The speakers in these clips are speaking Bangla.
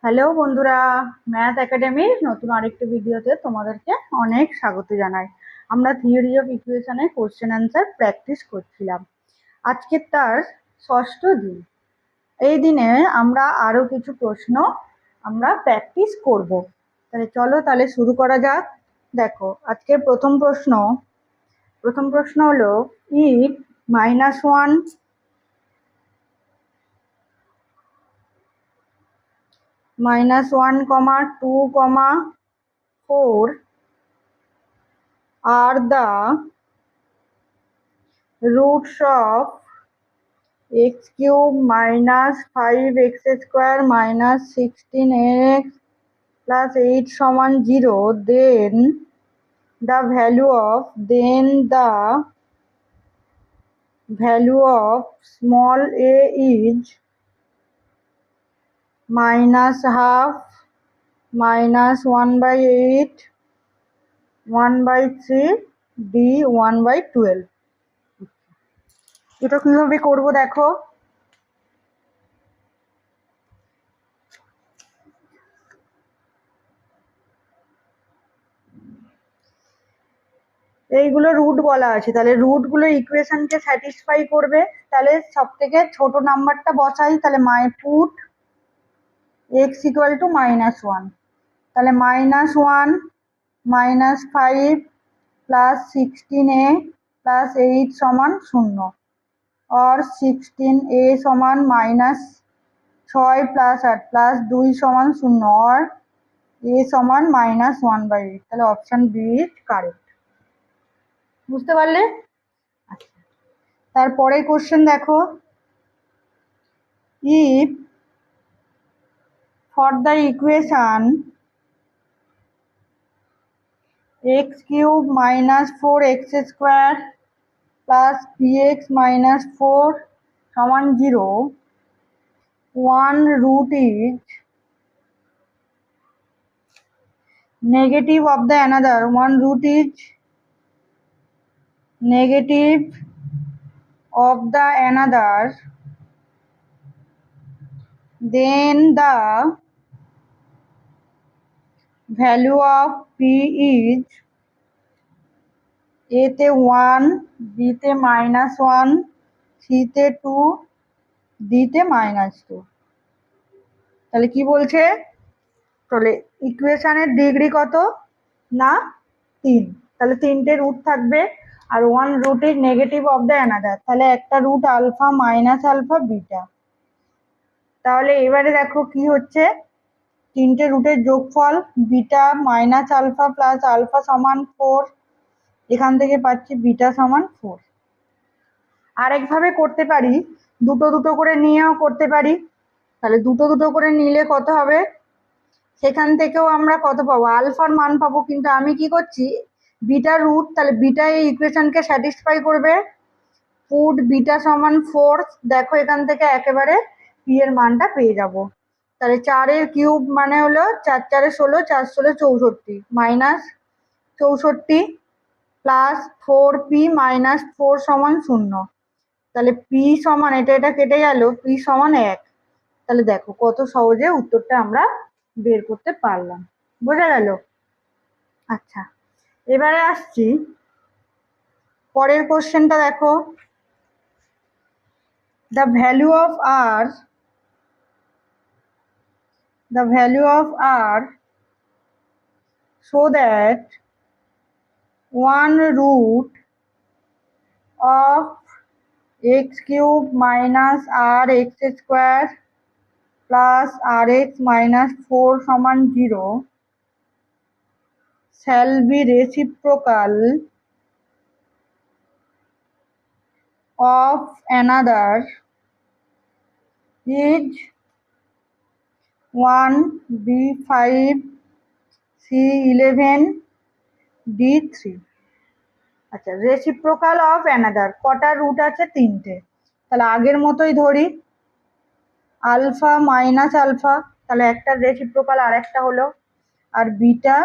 হ্যালো বন্ধুরা, ম্যাথ একাডেমির নতুন আরেকটি ভিডিওতে তোমাদেরকে অনেক স্বাগত জানাই। আমরা থিওরি অফ ইকুয়েশনের কোশ্চেন অ্যান্সার প্র্যাকটিস করছিলাম। আজকে তার ষষ্ঠ দিন। এই দিনে আমরা আরো কিছু প্রশ্ন আমরা প্র্যাকটিস করব। তাহলে শুরু করা যাক। দেখো, আজকের প্রথম প্রশ্ন হলো, if -1 -1, 2, 4 are the roots of x cube minus 5x square minus 16x plus 8 সমান 0, then the value of small a is -half, -1/8, 1/3, d 1/12। এটা কিভাবে করব দেখো। এইগুলো রুট বলা আছে, তাহলে রুট গুলো ইকুয়েশনকে স্যাটিসফাই করবে। তাহলে সব থেকে ছোট নাম্বারটা বসাই, তাহলে পুট x ইকুয়াল টু -1, তাহলে -1 -5 প্লাস 16a প্লাস 8 সমান 0, और 16a সমান -6 প্লাস 8 প্লাস 2 সমান 0, और a সমান -1/8। তাহলে অপশন বি ইজ কারেক্ট। বুঝতে পারলে? আচ্ছা, তারপরে কোশ্চেন দেখো, if for the equation x cube -4x square plus px -4 সমান 0, one root is negative of the another, one root is negative of the another, then the value of p is a তে 1, b তে -1, c তে 2, d তে -2। তাহলে কি বলছে? তাহলে ইকুয়েশনের ডিগ্রি কত না 3, তাহলে 3টে রুট থাকবে, আর one root is negative of the another, তাহলে একটা root alpha minus alpha beta. তাহলে এবারে দেখো কি হচ্ছে, 3টে রুটের যোগফল beta minus alpha plus alpha সমান 4, এখান থেকে পাচ্ছি বিটা সমান 4। আরেকভাবে করতে পারি, দুটো দুটো করে নিয়েও করতে পারি। তাহলে দুটো দুটো করে নিলে কত হবে, সেখান থেকেও আমরা কত পাবো, আলফার মান পাবো। কিন্তু আমি কি করছি, বিটা রুট, তাহলে বিটা এই ইকুয়েশনকে স্যাটিসফাই করবে। পুট বিটা সমান 4, দেখো এখান থেকে একেবারে পি এর মানটা পেয়ে যাব। তাহলে 4 কিউব মানে হলো 4 4 16, 4 16 64, মাইনাস 64 প্লাস 4p -4 সমান 0। তাহলে পি সমান, এটা কেটে গেল, পি সমান 1। তাহলে দেখো কত সহজে উত্তরটা আমরা বের করতে পারলাম। বোঝা গেল? আচ্ছা, এবারে আসছি পরের কোশ্চেনটা দেখো, the value of r so that one root of x cube minus rx square plus rx -4 সমান 0 shall be reciprocal of another is 1, b5, c11, d3। আচ্ছা, রেসিপ্রোকাল অফ অ্যানাদার, কটা রুট আছে? 3টে। তাহলে আগের মতোই ধরি, আলফা মাইনাস আলফা, তাহলে একটা রেসিপ্রোকাল আর একটা হলো, আর বিটা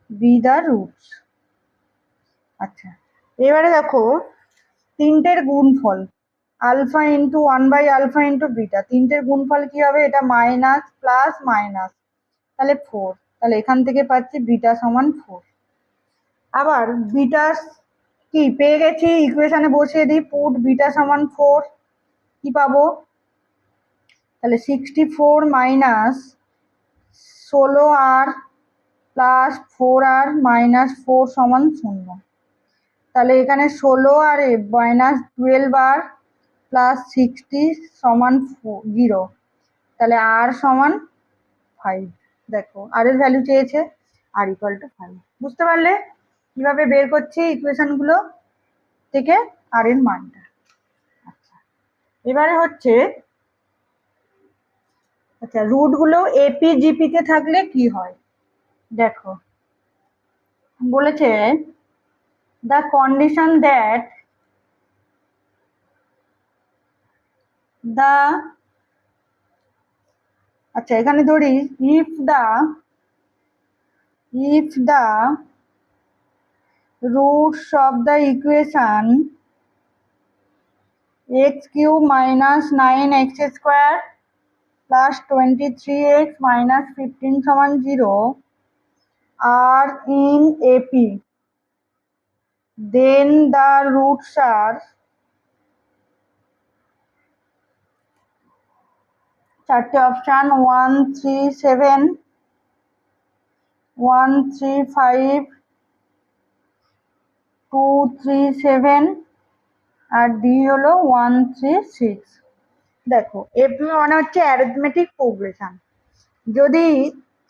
বি দ্য রুটস। আচ্ছা, এবারে দেখো 3টের গুণফল, আলফা ইন্টু 1/α ইন্টু বিটা, তিনটের গুণফল কি হবে? এটা মাইনাস প্লাস মাইনাস, তাহলে 4। তাহলে এখান থেকে পাচ্ছি বিটা সমান 4। আবার বিটা কি পেয়ে গেছি, ইকুয়েশনে বসিয়ে দিই, পুট বিটা সমান 4। কি পাবো? তাহলে 64 minus 16r plus 4r minus 4 সমান 0। তাহলে এখানে 16 আর মাইনাস 12r প্লাস 60 সমান 0। তাহলে আর সমান 5। দেখো আর এর ভ্যালু চেয়েছে, আর ইকুয়াল টু 5। বুঝতে পারলে কিভাবে বের করছি ইকুয়েশনগুলো থেকে আর এর মানটা? আচ্ছা, এবারে হচ্ছে আচ্ছা রুটগুলো এপি জিপিতে থাকলে কি হয় দেখো। বলেছে the condition that the আচ্ছা এখানে ধরি if the roots of the equation x cube minus 9x square plus 23x minus 15 সমান 0 are in AP, then the roots are চারটে অপশান 1 3 7 1 3 5 2 3 7 আর ডি হলো 1 3 6। দেখো এপি মানে হচ্ছে অ্যারিথমেটিক প্রোগ্রেশন। যদি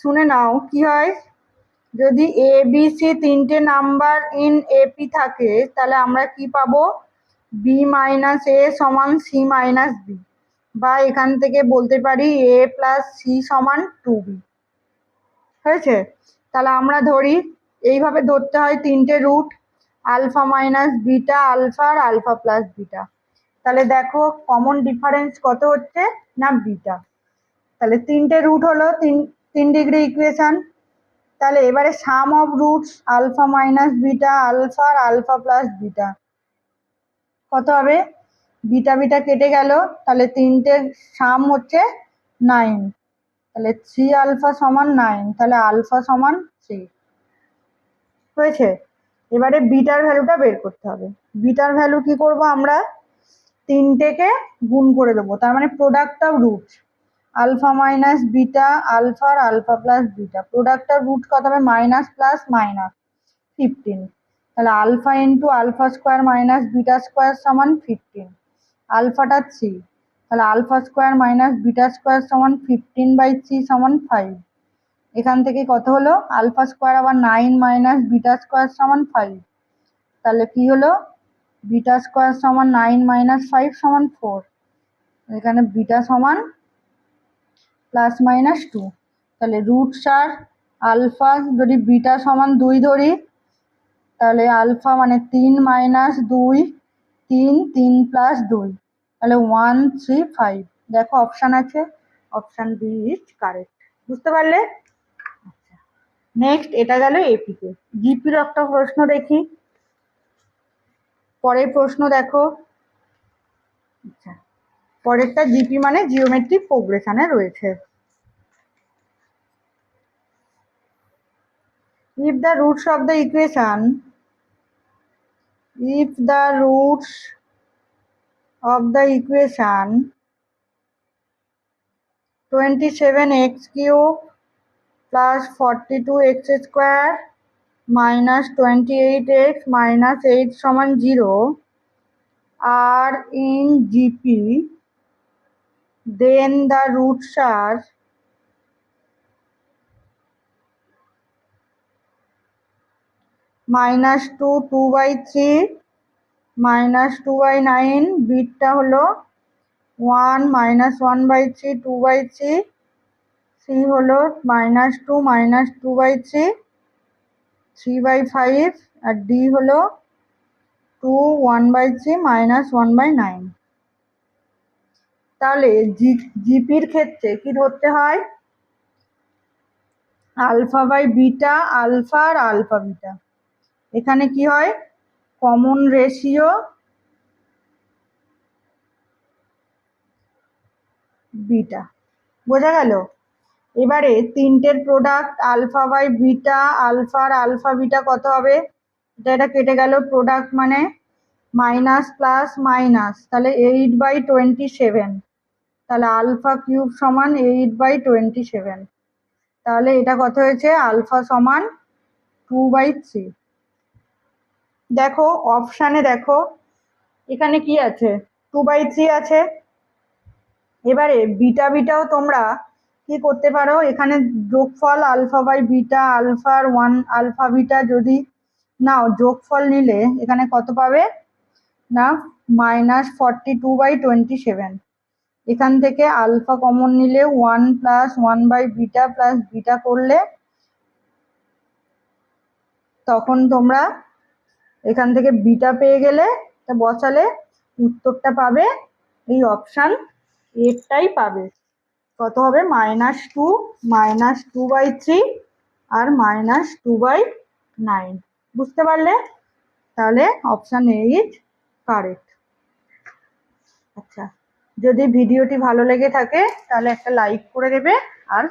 শুনে নাও কি হয়, যদি এ বি সি তিনটে নাম্বার ইন এপি থাকে তাহলে আমরা কি পাবো? বি মাইনাস এ সমান সি মাইনাস বি, বা এখান থেকে বলতে পারি এ প্লাস সি সমান 2b। হয়েছে? তাহলে আমরা ধরি, এইভাবে ধরতে হয় তিনটে root, alpha minus beta alpha আর আলফা প্লাস বিটা। তাহলে দেখো কমন ডিফারেন্স কত হচ্ছে না বিটা। তাহলে তিনটে রুট হলো 3 ডিগ্রি ইকুয়েশন। তাহলে এবারে sum of roots alpha minus beta alpha আর আলফা প্লাস বিটা কত হবে? বিটা বিটা কেটে গেল, তাহলে তিনটের সাম হচ্ছে 9। তাহলে 3 আলফা সমান 9, তাহলে আলফা সমান 3। হয়েছে? এবারে বিটার ভ্যালুটা বের করতে হবে। বিটার ভ্যালু কি করব আমরা? তিনটেকে গুণ করে দেবো, তার মানে product of root alpha minus beta alpha আর alpha plus beta, product of root কত হবে? Minus plus minus 15। তাহলে alpha into alpha square minus beta square সমান 15। আলফাটা 3, তাহলে alpha square minus beta square সমান 15/3 সমান 5। এখান থেকে কত হলো? আলফা স্কোয়ার আবার 9 মাইনাস বিটা স্কোয়ার সমান 5। তাহলে কি হলো? বিটা স্কোয়ার সমান 9 মাইনাস 5 সমান 4। এখানে বিটা সমান প্লাস মাইনাস 2। তাহলে রুটস আর আলফা, যদি বিটা সমান 2 ধরি তাহলে আলফা মানে 3 মাইনাস 2 3 3 প্লাস 2, তাহলে 1 3 5। দেখো অপশান আছে, অপশান বি ইজ কারেক্ট। বুঝতে পারলে? নেক্সট এটা গেল এপিতে। জিপির একটা প্রশ্ন দেখি। পরের প্রশ্ন দেখো। আচ্ছা, পরেরটা জিপি মানে জিওমেট্রিক প্রোগ্রেশনে রয়েছে। if the roots of the equation if the roots of the equation 27x cube plus 42x square minus 28x minus 8 সমান 0 are in GP, then the roots are -2 2/3 -2/9, বিটটা হলো 1 -1/3 2/3, সি হলো -2 -2/3 3/5 আর ডি হলো 2 1/3 -1/9। তাহলে জিপির ক্ষেত্রে কি ধরতে হয়? আলফা বাই বিটা আলফা আর আলফা বিটা। এখানে কি হয়? Common ratio beta. বোঝা গেল? এবারে তিনটের product alpha by beta, alpha আর আলফা বিটা কত হবে? এটা কেটে গেল, প্রোডাক্ট মানে মাইনাস প্লাস মাইনাস, তাহলে 8/27। তাহলে আলফা কিউব সমান 8/27। তাহলে এটা কত হয়েছে? আলফা সমান 2/3। দেখো অপশানে, দেখো এখানে কি আছে? 2/3 আছে। এবারে বিটা বিটাও তোমরা কি করতে পারো, এখানে যোগফল আলফা বাই বিটা, আলফার 1 আলফা বিটা যদি নাও, যোগফল নিলে এখানে কত পাবে না, -42/27। এখান থেকে আলফা কমন নিলে 1 + 1/বিটা প্লাস বিটা করলে তখন তোমরা এখান থেকে বিটা পেয়ে গেলে, তা বসালে উত্তরটা পাবে এই অপশান এরটাই পাবে। কত হবে? -2 -2/3 আর -2/9। বুঝতে পারলে? তাহলে অপশান এ ইজ কারেক্ট। আচ্ছা, যদি ভিডিওটি ভালো লেগে থাকে তাহলে একটা লাইক করে দেবে আর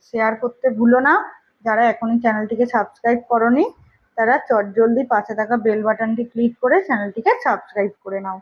শেয়ার করতে ভুলো না। যারা এখনই চ্যানেলটিকে সাবস্ক্রাইব করোনি তারা চটজলদি পাশে থাকা বেল বাটনটি ক্লিক করে চ্যানেলটিকে সাবস্ক্রাইব করে নাও।